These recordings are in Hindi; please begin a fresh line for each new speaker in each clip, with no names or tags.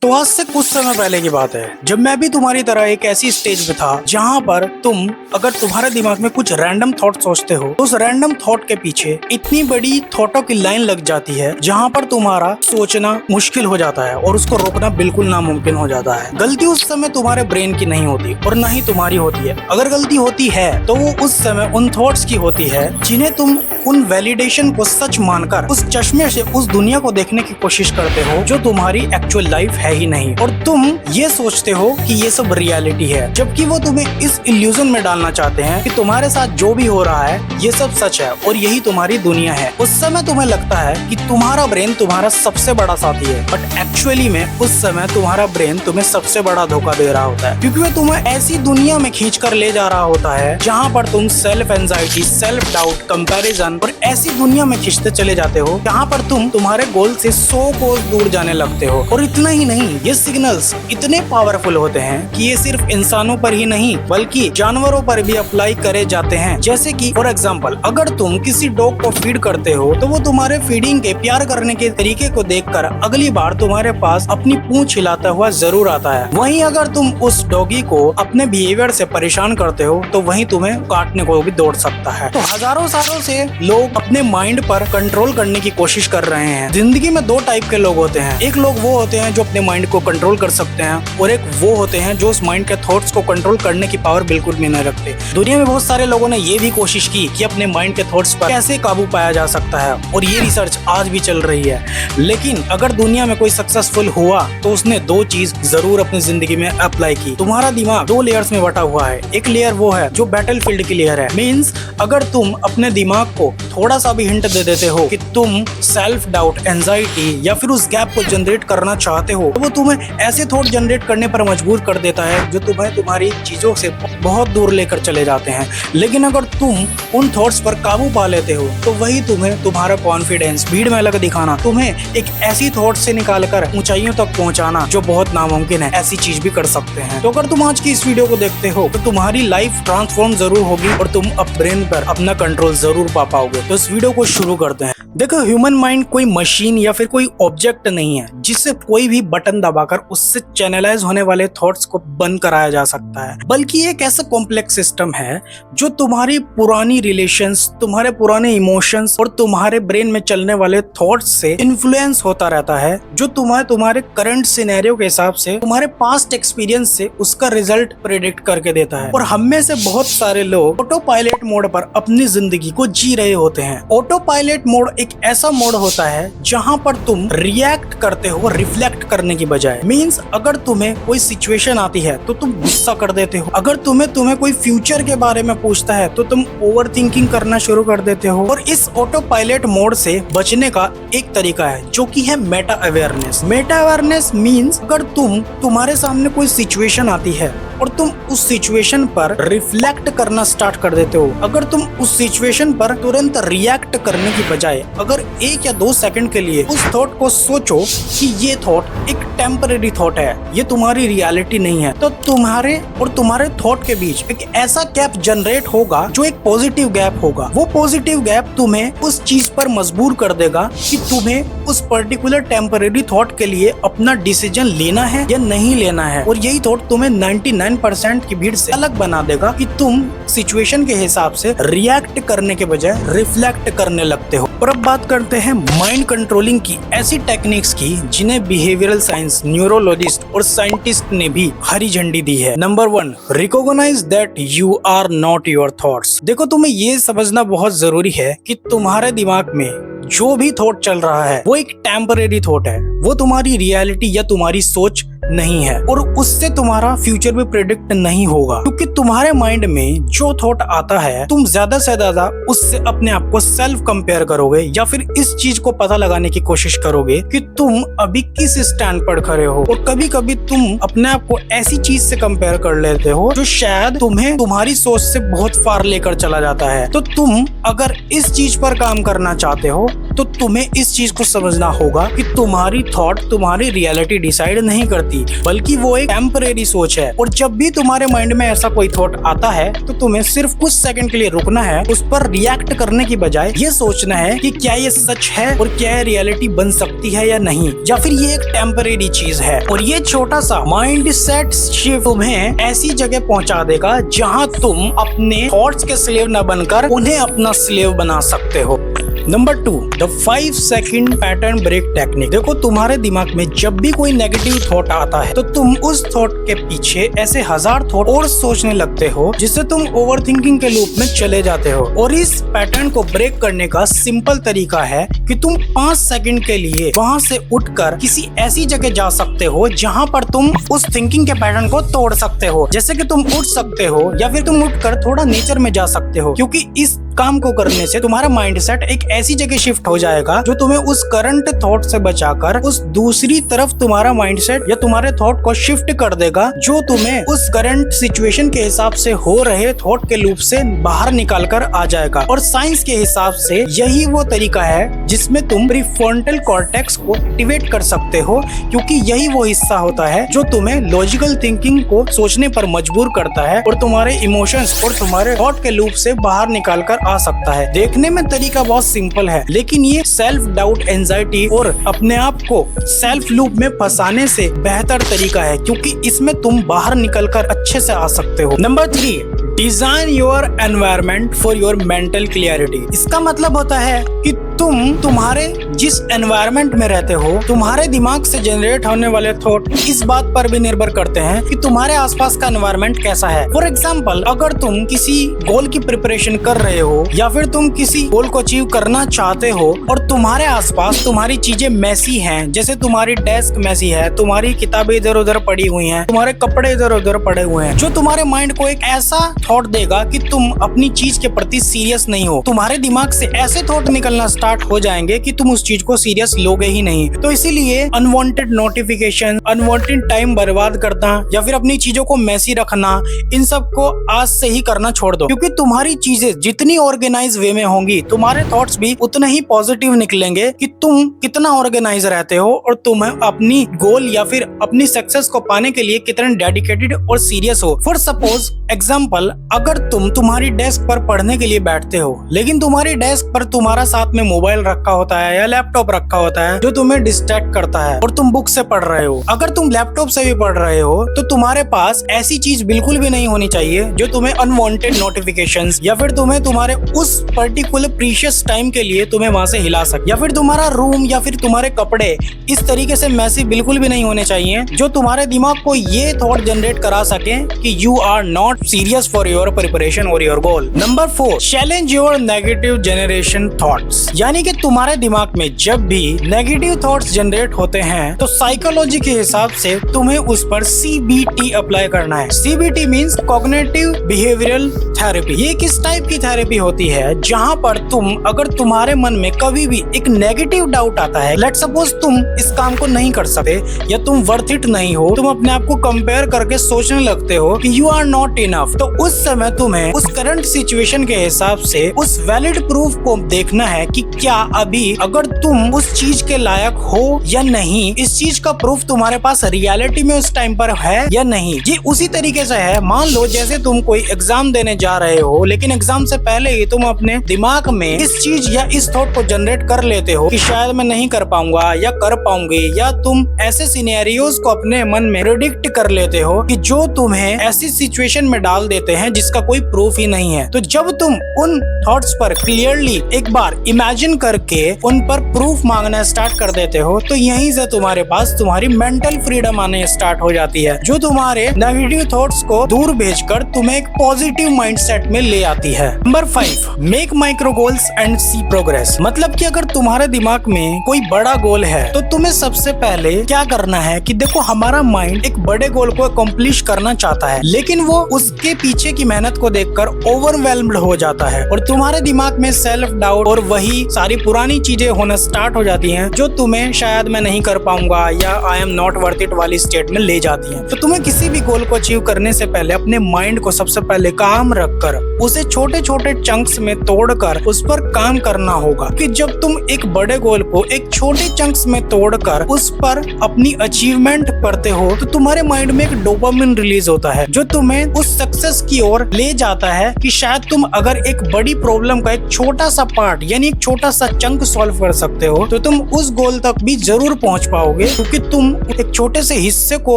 तो आज से कुछ समय पहले की बात है, जब मैं भी तुम्हारी तरह एक ऐसी स्टेज पे था जहां पर तुम अगर तुम्हारे दिमाग में कुछ रैंडम थॉट सोचते हो तो उस रैंडम थॉट के पीछे इतनी बड़ी थॉटों की लाइन लग जाती है जहां पर तुम्हारा सोचना मुश्किल हो जाता है और उसको रोकना बिल्कुल नामुमकिन हो जाता है। गलती उस समय तुम्हारे ब्रेन की नहीं होती और न ही तुम्हारी होती है। अगर गलती होती है तो वो उस समय उन थॉट्स की होती है जिन्हें तुम उन वैलिडेशन को सच मानकर उस चश्मे से उस दुनिया को देखने की कोशिश करते हो जो तुम्हारी एक्चुअल लाइफ है ही नहीं, और तुम ये सोचते हो कि ये सब रियलिटी है, जबकि वो तुम्हें इस इल्यूजन में डालना चाहते हैं कि तुम्हारे साथ जो भी हो रहा है ये सब सच है और यही तुम्हारी दुनिया है। उस समय तुम्हें लगता है कि तुम्हारा ब्रेन तुम्हारा सबसे बड़ा साथी है, बट एक्चुअली में उस समय तुम्हारा ब्रेन तुम्हें सबसे बड़ा धोखा दे रहा होता है, क्योंकि वो तुम्हें ऐसी दुनिया में खींच कर ले जा रहा होता है जहाँ पर तुम self anxiety, self doubt, comparison और ऐसी दुनिया में खींचते चले जाते हो जहाँ पर तुम तुम्हारे गोल से 100 कोस दूर जाने लगते हो। और इतना ही नहीं, ये सिग्नल्स इतने पावरफुल होते हैं कि ये सिर्फ इंसानों पर ही नहीं बल्कि जानवरों पर भी अप्लाई करे जाते हैं। जैसे कि फॉर एग्जांपल, अगर तुम किसी डॉग को फीड करते हो तो वो तुम्हारे फीडिंग के प्यार करने के तरीके को देखकर अगली बार तुम्हारे पास अपनी पूंछ हिलाता हुआ जरूर आता है। वहीं अगर तुम उस डॉगी को अपने बिहेवियर से परेशान करते हो तो वहीं तुम्हें काटने को भी दौड़ सकता है। तो हजारों सालों से लोग अपने माइंड पर कंट्रोल करने की कोशिश कर रहे हैं। जिंदगी में दो टाइप के लोग होते हैं, एक लोग वो होते हैं जो अपने माइंड को कंट्रोल कर सकते हैं और एक वो होते हैं जो उस माइंड के थॉट्स को कंट्रोल करने की पावर बिल्कुल भी नहीं रखते। दुनिया में बहुत सारे लोगों ने ये भी कोशिश की कि अपने माइंड के थॉट्स पर कैसे काबू पाया जा सकता है और ये रिसर्च आज भी चल रही है। लेकिन अगर दुनिया में कोई सक्सेसफुल हुआ तो उसने दो चीज जरूर अपनी जिंदगी में अप्लाई की। तुम्हारा दिमाग दो लेयर्स में बटा हुआ है। एक लेयर वो है जो बैटलफील्ड की लेयर है, मींस अगर तुम अपने दिमाग को थोड़ा सा भी हिंट दे देते हो कि तुम सेल्फ डाउट, एंजाइटी या फिर उस गैप को जनरेट करना चाहते हो तो वो तुम्हें ऐसे थॉट जनरेट करने पर मजबूर कर देता है जो तुम्हें तुम्हारी चीजों से बहुत दूर लेकर चले जाते हैं। लेकिन अगर तुम उन थॉट्स पर काबू पा लेते हो तो वही तुम्हें तुम्हारा कॉन्फिडेंस भीड़ में अलग दिखाना, तुम्हें एक ऐसी थॉट से निकालकर ऊंचाइयों तक पहुंचाना जो बहुत नामुमकिन है, ऐसी चीज भी कर सकते हैं। तो अगर तुम आज की इस वीडियो को देखते हो तो तुम्हारी लाइफ ट्रांसफॉर्म जरूर होगी और तुम अब ब्रेन पर अपना कंट्रोल जरूर पा पाओगे। तो इस वीडियो को शुरू करते हैं। देखो, ह्यूमन माइंड कोई मशीन या फिर कोई ऑब्जेक्ट नहीं है जिससे कोई भी बटन दबाकर उससे चैनलाइज होने वाले थॉट्स को बंद कराया जा सकता है, बल्कि एक ऐसा कॉम्प्लेक्स सिस्टम है जो तुम्हारी पुरानी रिलेशंस, तुम्हारे पुराने इमोशंस और तुम्हारे ब्रेन में चलने वाले थॉट्स से इन्फ्लुएंस होता रहता है, जो तुम्हारे करंट सिनेरियो के हिसाब से, तुम्हारे पास्ट एक्सपीरियंस से उसका रिजल्ट प्रेडिक्ट करके देता है। और हम में से बहुत सारे लोग ऑटो पायलट मोड पर अपनी जिंदगी को जी रहे होते हैं। ऑटो पायलट मोड एक ऐसा मोड होता है जहां पर तुम रिएक्ट करते हो रिफ्लेक्ट करने की बजाय। मींस अगर तुम्हें कोई सिचुएशन आती है तो तुम गुस्सा कर देते हो, अगर तुम्हें कोई फ्यूचर के बारे में पूछता है तो तुम ओवर थिंकिंग करना शुरू कर देते हो। और इस ऑटो पायलट मोड से बचने का एक तरीका है जो कि है Meta awareness. Meta awareness means अगर तुम्हारे सामने कोई सिचुएशन आती है और तुम उस सिचुएशन पर रिफ्लेक्ट करना स्टार्ट कर देते हो, अगर तुम उस सिचुएशन पर तुरंत रिएक्ट करने की बजाय अगर 1 या 2 सेकंड के लिए उस थॉट को सोचो कि ये थॉट एक टेम्परेरी थॉट है, ये तुम्हारी रियलिटी नहीं है, तो तुम्हारे और तुम्हारे थॉट के बीच एक ऐसा गैप जनरेट होगा जो एक पॉजिटिव गैप होगा। वो पॉजिटिव गैप तुम्हें उस चीज पर मजबूर कर देगा कि तुम्हें उस पर्टिकुलर टेम्परेरी थॉट के लिए अपना डिसीजन लेना है या नहीं लेना है। और यही थॉट तुम्हें 99% की भीड़ से अलग बना देगा कि तुम सिचुएशन के हिसाब से रिएक्ट करने के बजाय रिफ्लेक्ट करने लगते हो। और अब बात करते हैं माइंड कंट्रोलिंग की ऐसी टेक्निक्स की जिन्हें बिहेवियरल साइंस, न्यूरोलॉजिस्ट और साइंटिस्ट ने भी हरी झंडी दी है। Number 1, recognise that you are not your thoughts. देखो, तुम्हें ये समझना बहुत जरूरी है कि तुम्हारे दिमाग में जो भी थॉट चल रहा है वो एक टेम्परेरी थॉट है, वो तुम्हारी रियलिटी या तुम्हारी सोच नहीं है और उससे तुम्हारा फ्यूचर भी प्रेडिक्ट नहीं होगा। क्योंकि तुम्हारे माइंड में जो थॉट आता है तुम ज्यादा से ज्यादा उससे अपने आप को सेल्फ कंपेयर करोगे या फिर इस चीज को पता लगाने की कोशिश करोगे कि तुम अभी किस स्टैंड पर खड़े हो। और कभी कभी तुम अपने आप को ऐसी चीज से कंपेयर कर लेते हो जो शायद तुम्हें तुम्हारी सोच से बहुत फार लेकर चला जाता है। तो तुम अगर इस चीज पर काम करना चाहते हो तो तुम्हें इस चीज को समझना होगा कि तुम्हारी थॉट तुम्हारी रियलिटी डिसाइड नहीं करती, नहीं, बल्कि वो एक टेम्परेरी सोच है। और जब भी तुम्हारे माइंड में ऐसा कोई थॉट आता है तो तुम्हें सिर्फ कुछ सेकंड के लिए रुकना है, उस पर रिएक्ट करने की बजाय ये सोचना है कि क्या ये सच है और क्या ये रियलिटी बन सकती है या नहीं, या फिर ये एक टेम्परेरी चीज है। और ये छोटा सा माइंड सेट शिफ्ट तुम्हें ऐसी जगह पहुंचा देगा जहां तुम अपने थॉट्स के स्लेव न बनकर उन्हें अपना स्लेव बना सकते हो। Number 2, the 5 second pattern break technique. देखो, तुम्हारे दिमाग में जब भी कोई नेगेटिव थॉट आता है तो तुम उस थॉट के पीछे ऐसे 1000 थॉट और सोचने लगते हो, जिससे तुम ओवरथिंकिंग के लूप में चले जाते हो। और इस पैटर्न को ब्रेक करने का सिंपल तरीका है कि तुम 5 सेकंड के लिए वहां से उठकर किसी ऐसी जगह जा सकते हो जहां पर तुम उस थिंकिंग के पैटर्न को तोड़ सकते हो। जैसे कि तुम उठ सकते हो या फिर तुम उठकर थोड़ा नेचर में जा सकते हो, क्योंकि इस काम को करने से तुम्हारा माइंडसेट एक ऐसी जगह शिफ्ट हो जाएगा जो तुम्हें उस करंट थॉट से बचाकर उस दूसरी तरफ तुम्हारा माइंडसेट या तुम्हारे थॉट को शिफ्ट कर देगा, जो तुम्हें उस करंट सिचुएशन के हिसाब से हो रहे थॉट के लूप से बाहर निकाल कर आ जाएगा। और साइंस के हिसाब से यही वो तरीका है जिसमें तुम प्रीफ्रंटल कॉर्टेक्स को एक्टिवेट कर सकते हो, क्योंकि यही वो हिस्सा होता है जो तुम्हें लॉजिकल थिंकिंग को सोचने पर मजबूर करता है और तुम्हारे इमोशंस और तुम्हारे थॉट के लूप से बाहर निकाल कर आ सकता है। देखने में तरीका बहुत सिंपल है, लेकिन ये सेल्फ डाउट, एंजाइटी और अपने आप को सेल्फ लूप में फंसाने से बेहतर तरीका है, क्योंकि इसमें तुम बाहर निकलकर अच्छे से आ सकते हो। Number 3, design your environment for your mental clarity. इसका मतलब होता है कि तुम तुम्हारे जिस एनवायरनमेंट में रहते हो, तुम्हारे दिमाग से जनरेट होने वाले थॉट इस बात पर भी निर्भर करते हैं कि तुम्हारे आसपास का एनवायरनमेंट कैसा है। फॉर एग्जाम्पल, अगर तुम किसी गोल की प्रिपरेशन कर रहे हो या फिर तुम किसी गोल को अचीव करना चाहते हो और तुम्हारे आसपास तुम्हारी चीजें मैसी हैं, जैसे तुम्हारी डेस्क मैसी है, तुम्हारी किताबें इधर उधर पड़ी हुई हैं, तुम्हारे कपड़े इधर उधर पड़े हुए हैं, जो तुम्हारे माइंड को एक ऐसा थॉट देगा कि तुम अपनी चीज के प्रति सीरियस नहीं हो। तुम्हारे दिमाग से ऐसे थॉट निकलना स्टार्ट हो जाएंगे कि तुम उस चीज को सीरियस लोगे ही नहीं। तो इसीलिए अनवांटेड नोटिफिकेशन, अनवांटेड टाइम बर्बाद करना या फिर अपनी चीजों को मैसी रखना, इन सब को आज से ही करना छोड़ दो, क्योंकि तुम्हारी चीजें जितनी ऑर्गेनाइज वे में होंगी, तुम्हारे थॉट्स भी उतने ही पॉजिटिव निकलेंगे कि तुम कितना ऑर्गेनाइज रहते हो और तुम अपनी गोल या फिर अपनी सक्सेस को पाने के लिए कितने डेडिकेटेड और सीरियस हो। फॉर सपोज एग्जाम्पल, अगर तुम तुम्हारी डेस्क पर पढ़ने के लिए बैठते हो, लेकिन तुम्हारी डेस्क पर तुम्हारा साथ में मोबाइल रखा होता है या लैपटॉप रखा होता है जो तुम्हें डिस्ट्रैक्ट करता है और तुम बुक से पढ़ रहे हो। अगर तुम लैपटॉप से भी पढ़ रहे हो तो तुम्हारे पास ऐसी चीज बिल्कुल भी नहीं होनी चाहिए जो तुम्हें अनवांटेड नोटिफिकेशंस या फिर तुम्हें तुम्हारे उस पर्टिकुलर प्रीशियस टाइम के लिए तुम्हें वहां से हिला सके। या फिर तुम्हारा रूम या फिर तुम्हारे कपड़े इस तरीके से मैसी बिल्कुल भी नहीं होने चाहिए जो तुम्हारे दिमाग को ये थॉट जनरेट करा सके कि you are not serious for your preparation और your goal. Number 4, challenge your negative generation thoughts. यानी कि तुम्हारे दिमाग में जब भी नेगेटिव थॉट्स जनरेट होते हैं तो साइकोलॉजी के हिसाब से तुम्हें उस पर CBT अप्लाई करना है। CBT means cognitive behavioural therapy. ये किस टाइप की थेरेपी होती है जहां पर तुम, अगर तुम्हारे मन में कभी भी एक नेगेटिव डाउट आता है, लेट्स सपोज तुम इस काम को नहीं कर सकते या तुम वर्थ इट नहीं हो, तुम अपने आप को कंपेयर करके सोचने लगते हो कि यू आर नॉट इनफ, तो उस समय तुम्हें उस करंट सिचुएशन के हिसाब से उस वैलिड प्रूफ को देखना है कि क्या अभी अगर तुम उस चीज के लायक हो या नहीं, इस चीज का प्रूफ तुम्हारे पास रियलिटी में उस टाइम पर है या नहीं। ये उसी तरीके से है, मान लो जैसे तुम कोई एग्जाम देने जा रहे हो, लेकिन एग्जाम से पहले ही तुम अपने दिमाग में इस चीज या इस थॉट को जनरेट कर लेते हो कि शायद मैं नहीं कर पाऊंगा या कर पाऊंगी, या तुम ऐसे सिनेरियोज को अपने मन में प्रेडिक्ट कर लेते हो कि जो तुम्हें ऐसी सिचुएशन में डाल देते हैं जिसका कोई प्रूफ ही नहीं है। तो जब तुम उन थॉट्स पर क्लियरली एक बार इमेजिन करके उन पर प्रूफ मांगना स्टार्ट कर देते हो, तो यहीं से तुम्हारे पास तुम्हारी मेंटल फ्रीडम आने स्टार्ट हो जाती है, जो तुम्हारे नेगेटिव थॉट्स को दूर भेजकर तुम्हें एक पॉजिटिव माइंडसेट में ले आती है। Number 5, make micro goals and see progress. मतलब कि अगर तुम्हारे दिमाग में कोई बड़ा गोल है तो तुम्हें सबसे पहले क्या करना है कि देखो, हमारा माइंड एक बड़े गोल को अकम्प्लिश करना चाहता है, लेकिन वो उस उसके पीछे की मेहनत को देखकर ओवरवेल्म्ड हो जाता है और तुम्हारे दिमाग में सेल्फ डाउट और वही सारी पुरानी चीजें होना स्टार्ट हो जाती हैं जो तुम्हें शायद मैं नहीं कर पाऊंगा या I am not worth it वाली स्टेट में ले जाती हैं। तो तुम्हें किसी भी गोल को अचीव करने से पहले अपने माइंड को सबसे पहले काम रखकर उसे छोटे छोटे चंक्स में तोड़कर उस पर काम करना होगा कि जब तुम एक बड़े गोल को एक छोटे चंक्स में तोड़कर उस पर अपनी अचीवमेंट करते हो तो तुम्हारे माइंड में एक डोपामिन रिलीज होता है जो तुम्हें उस सक्सेस की ओर ले जाता है कि शायद तुम अगर एक बड़ी प्रॉब्लम का एक छोटा सा पार्ट यानी एक छोटा सा चंक सॉल्व कर सकते हो तो तुम उस गोल तक भी जरूर पहुंच पाओगे, क्योंकि तुम एक छोटे से हिस्से को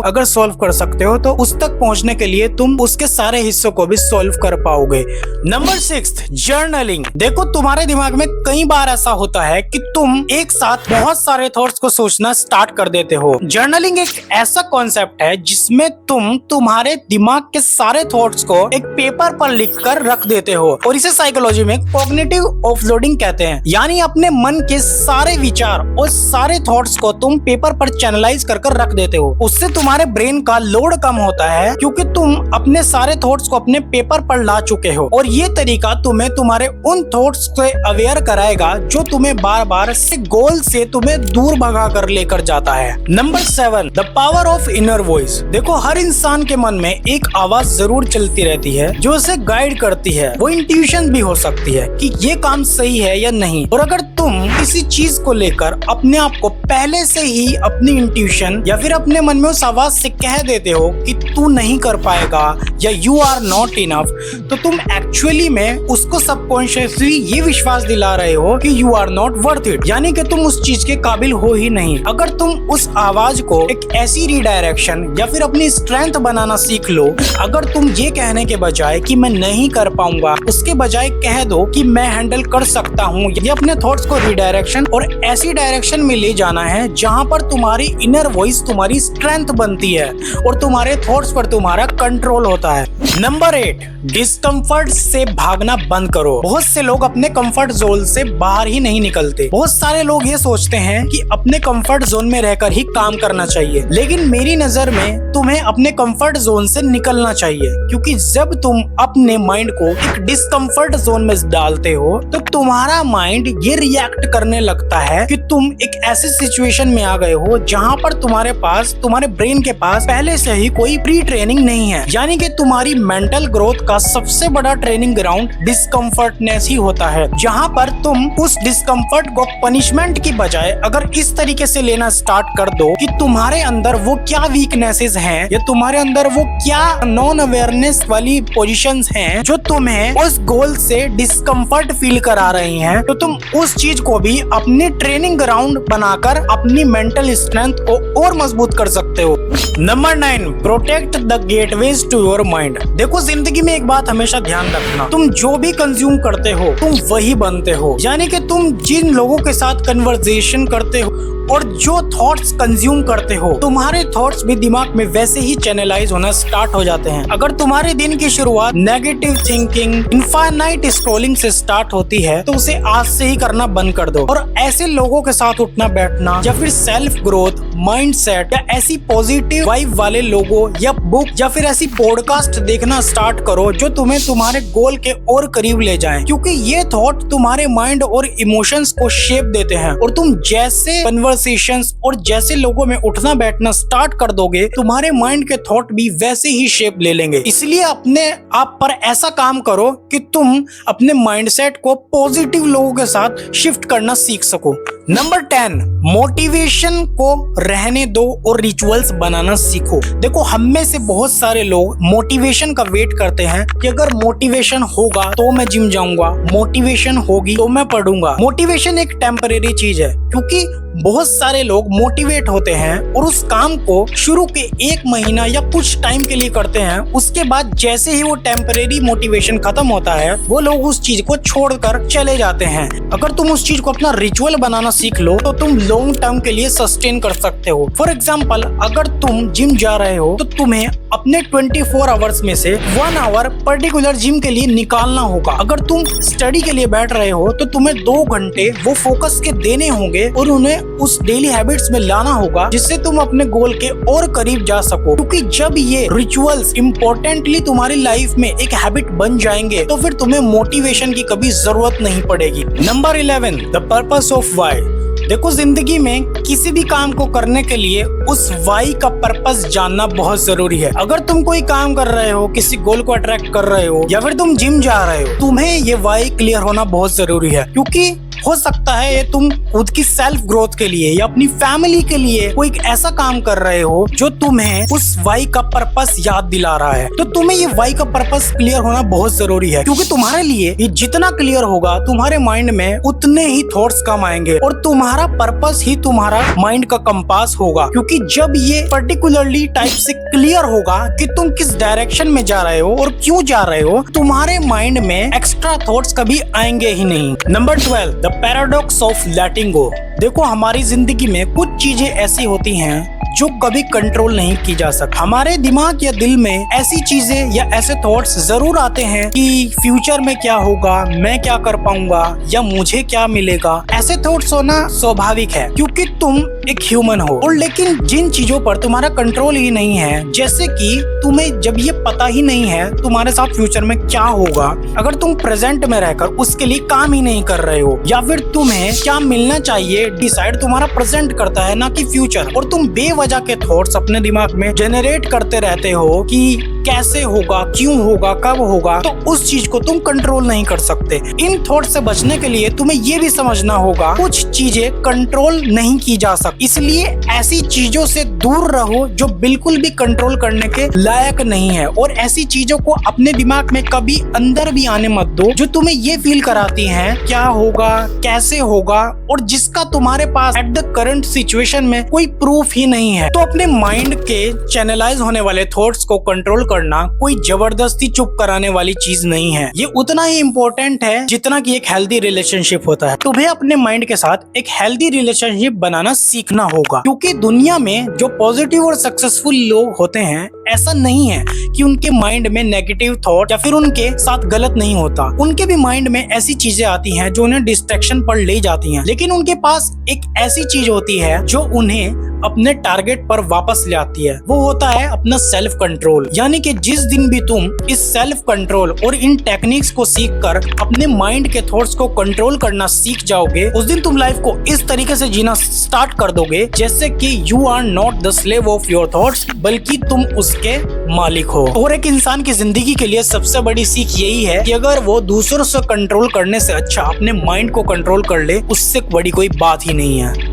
अगर सॉल्व कर सकते हो तो उस तक पहुंचने के लिए तुम उसके सारे हिस्सों को भी सॉल्व कर पाओगे। Number 6, journaling. देखो तुम्हारे दिमाग में कई बार ऐसा होता है कि तुम एक साथ बहुत सारे थॉट्स को सोचना स्टार्ट कर देते हो। जर्नलिंग एक ऐसा कॉन्सेप्ट है जिसमें तुम तुम्हारे दिमाग के सारे थॉट्स को एक पेपर पर लिखकर रख देते हो और इसे साइकोलॉजी में कॉग्निटिव ऑफलोडिंग कहते हैं। यानी अपने मन के सारे विचार और सारे थॉट्स को तुम पेपर पर चैनलाइज कर रख देते हो। उससे तुम्हारे ब्रेन का लोड कम होता है क्योंकि तुम अपने सारे थॉट्स को अपने पेपर पर ला चुके हो और ये तरीका तुम्हें तुम्हारे उन थॉट्स से अवेयर कराएगा जो तुम्हें बार बार से गोल से तुम्हें दूर भगा कर लेकर जाता है। Number 7, the power of inner voice. देखो हर इंसान के मन में एक आवाज जरूर चलती रहती है जो उसे गाइड करती है। वो इंट्यूशन भी हो सकती है कि ये काम सही है या नहीं, और अगर तुम किसी चीज को लेकर अपने आप को पहले से ही अपनी इंट्यूशन या फिर अपने मन में उस आवाज से कह देते हो कि तू नहीं कर पाएगा या यू आर नॉट इनफ, तो तुम एक्चुअली में उसको सबकॉन्शियसली ये विश्वास दिला रहे हो कि you are not worth it, यानी कि तुम उस चीज के काबिल हो ही नहीं। अगर तुम उस आवाज को एक ऐसी रिडायरेक्शन या फिर अपनी स्ट्रेंथ बनाना सीख लो, अगर तुम ये कहने के बजाय कि मैं नहीं कर पाऊंगा उसके बजाय कह दो कि मैं हैंडल कर सकता हूँ, ये अपने थॉट्स को रिडायरेक्शन और ऐसी डायरेक्शन में ले जाना है जहाँ पर तुम्हारी इनर वॉइस तुम्हारी स्ट्रेंथ बनती है और तुम्हारे थॉट्स पर तुम्हारा कंट्रोल होता है। नंबर 8, डिस्कम्फर्ट से भागना बंद करो। बहुत से लोग अपने कंफर्ट जोन से बाहर ही नहीं निकलते। बहुत सारे लोग ये सोचते हैं कि अपने कंफर्ट जोन में रहकर ही काम करना चाहिए, लेकिन मेरी नजर में तुम्हें अपने कंफर्ट जोन से निकलना चाहिए, क्योंकि जब तुम अपने माइंड को एक डिस्कम्फर्ट जोन में डालते हो तो तुम्हारा माइंड ये रिएक्ट करने लगता है कि तुम एक ऐसी सिचुएशन में आ गए हो जहाँ पर तुम्हारे ब्रेन के पास पहले से ही कोई प्री ट्रेनिंग नहीं है। यानी कि तुम्हारी मेंटल ग्रोथ का सबसे बड़ा ट्रेनिंग ग्राउंड डिस्कम्फर्टनेस ही होता है, जहाँ पर तुम उस डिस्कम्फर्ट को पनिशमेंट की बजाय अगर इस तरीके से लेना स्टार्ट कर दो कि तुम्हारे अंदर वो क्या वीकनेसेस हैं या तुम्हारे अंदर वो क्या नॉन अवेयरनेस वाली पोजीशंस हैं जो तुम्हें उस गोल से डिस्कम्फर्ट फील करा रही हैं, तो तुम उस चीज को भी अपनी ट्रेनिंग ग्राउंड बनाकर अपनी मेंटल स्ट्रेंथ को और मजबूत कर सकते हो। Number 9, protect the gateways to your mind. देखो जिंदगी में एक बात हमेशा ध्यान रखना, तुम जो भी कंज्यूम करते हो तुम वही बनते हो। यानी कि तुम जिन लोगों के साथ कन्वर्सेशन करते हो और जो थॉट्स कंज्यूम करते हो तुम्हारे थॉट्स भी दिमाग में वैसे ही चैनलाइज होना स्टार्ट हो जाते हैं। अगर तुम्हारे दिन की शुरुआत नेगेटिव थिंकिंग, इनफाइनाइट स्क्रॉलिंग से स्टार्ट होती है तो उसे आज से ही करना बंद कर दो और ऐसे लोगों के साथ उठना बैठना या फिर सेल्फ ग्रोथ माइंडसेट या ऐसी पॉजिटिव वाइब वाले लोगों या बुक या फिर ऐसी पॉडकास्ट देखना स्टार्ट करो जो तुम्हें तुम्हारे गोल के और करीब ले जाएं, क्योंकि ये थॉट तुम्हारे माइंड और इमोशंस को शेप देते हैं और तुम जैसे कन्वर्सेशंस और जैसे लोगों में उठना बैठना स्टार्ट कर दोगे तुम्हारे माइंड के थॉट भी वैसे ही शेप ले लेंगे। इसलिए अपने आप पर ऐसा काम करो कि तुम अपने माइंडसेट को पॉजिटिव लोगों के साथ शिफ्ट करना सीख सको। नंबर 10, मोटिवेशन को रहने दो और रिचुअल्स बनाना सीखो। देखो हम में से बहुत सारे लोग मोटिवेशन का वेट करते हैं कि अगर मोटिवेशन होगा तो मैं जिम जाऊंगा, मोटिवेशन होगी तो मैं पढ़ूंगा। मोटिवेशन एक टेम्परेरी चीज है, क्योंकि बहुत सारे लोग मोटिवेट होते हैं और उस काम को शुरू के 1 महीना या कुछ टाइम के लिए करते हैं, उसके बाद जैसे ही वो टेम्परेरी मोटिवेशन खत्म होता है वो लोग उस चीज को छोड़कर चले जाते हैं। अगर तुम उस चीज को अपना रिचुअल बनाना सीख लो तो तुम लॉन्ग टर्म के लिए सस्टेन कर सकते हो। फॉर एग्जाम्पल अगर तुम जिम जा रहे हो तो तुम्हें अपने 24 आवर्स में से 1 आवर पर्टिकुलर जिम के लिए निकालना होगा। अगर तुम स्टडी के लिए बैठ रहे हो तो तुम्हें 2 घंटे वो फोकस के देने होंगे और उन्हें उस डेली हैबिट्स में लाना होगा, जिससे तुम अपने गोल के और करीब जा सको। क्योंकि जब ये रिचुअल्स इम्पोर्टेंटली तुम्हारी लाइफ में एक हैबिट बन जाएंगे तो फिर तुम्हें मोटिवेशन की कभी जरूरत नहीं पड़ेगी। Number 11, the purpose of why. देखो, जिंदगी में किसी भी काम को करने के लिए उस वाई का पर्पस जानना बहुत जरूरी है। अगर तुम कोई काम कर रहे हो, किसी गोल को अट्रैक्ट कर रहे हो या फिर तुम जिम जा रहे हो, तुम्हें ये वाई क्लियर होना बहुत जरूरी है। क्योंकि हो सकता है ये तुम खुद की सेल्फ ग्रोथ के लिए या अपनी फैमिली के लिए कोई एक ऐसा काम कर रहे हो जो तुम्हें उस वाई का पर्पस याद दिला रहा है। तो तुम्हें ये वाई का पर्पस क्लियर होना बहुत जरूरी है, क्योंकि तुम्हारे लिए ये जितना क्लियर होगा तुम्हारे माइंड में उतने ही थॉट्स कम आएंगे और तुम्हारा पर्पस ही तुम्हारा माइंड का कंपास होगा। क्योंकि जब ये पर्टिकुलरली टाइप से क्लियर होगा कि तुम किस डायरेक्शन में जा रहे हो और क्यों जा रहे हो, तुम्हारे माइंड में एक्स्ट्रा थॉट्स कभी आएंगे ही नहीं। Number 12, the paradox of letting go. देखो, हमारी जिंदगी में कुछ चीजें ऐसी होती हैं जो कभी कंट्रोल नहीं की जा सकती। हमारे दिमाग या दिल में ऐसी चीजें या ऐसे थॉट्स जरूर आते हैं कि फ्यूचर में क्या होगा, मैं क्या कर पाऊंगा या मुझे क्या मिलेगा। ऐसे थॉट्स होना स्वाभाविक है क्योंकि तुम एक ह्यूमन हो। और लेकिन जिन चीजों पर तुम्हारा कंट्रोल ही नहीं है, जैसे कि तुम्हें जब ये पता ही नहीं है तुम्हारे साथ फ्यूचर में क्या होगा, अगर तुम प्रेजेंट में रहकर उसके लिए काम ही नहीं कर रहे हो, या फिर तुम्हें क्या मिलना चाहिए डिसाइड तुम्हारा प्रेजेंट करता है ना कि फ्यूचर, और तुम बेवजह के थॉट्स अपने दिमाग में जनरेट करते रहते हो कि कैसे होगा, क्यों होगा, कब होगा, तो उस चीज को तुम कंट्रोल नहीं कर सकते। इन थॉट से बचने के लिए तुम्हें ये भी समझना होगा कुछ चीजें कंट्रोल नहीं की जा सकती, इसलिए ऐसी चीजों से दूर रहो जो बिल्कुल भी कंट्रोल करने के लायक नहीं है। और ऐसी चीजों को अपने दिमाग में कभी अंदर भी आने मत दो जो तुम्हें ये फील कराती हैं क्या होगा, कैसे होगा, और जिसका तुम्हारे पास एट द करंट सिचुएशन में कोई प्रूफ ही नहीं है। तो अपने माइंड के चैनलाइज होने वाले थॉट्स को कंट्रोल करना कोई जबरदस्ती चुप कराने वाली चीज नहीं है। ये उतना ही इम्पोर्टेंट है जितना कि एक हेल्दी रिलेशनशिप होता है। तुम्हें अपने माइंड के साथ एक हेल्दी रिलेशनशिप बनाना सीखना होगा, क्योंकि दुनिया में जो पॉजिटिव और सक्सेसफुल लोग होते हैं, ऐसा नहीं है कि उनके माइंड में नेगेटिव थॉट या फिर उनके साथ गलत नहीं होता। उनके भी माइंड में ऐसी चीजें आती हैं जो उन्हें डिस्ट्रैक्शन पर ले जाती हैं, लेकिन उनके पास एक ऐसी चीज होती है जो उन्हें अपने टारगेट पर वापस ले आती है। वो होता है अपना सेल्फ कंट्रोल। यानी कि जिस दिन भी तुम इस सेल्फ कंट्रोल और इन टेक्निक्स को सीखकर अपने माइंड के थॉट्स को कंट्रोल करना सीख जाओगे, उस दिन तुम लाइफ को इस तरीके से जीना स्टार्ट कर दोगे जैसे कि you are not the slave of your thoughts, बल्कि तुम उसके मालिक हो। और एक इंसान की जिंदगी के लिए सबसे बड़ी सीख यही है कि अगर वो दूसरों से कंट्रोल करने से अच्छा अपने माइंड को कंट्रोल कर ले, उससे बड़ी कोई बात ही नहीं है।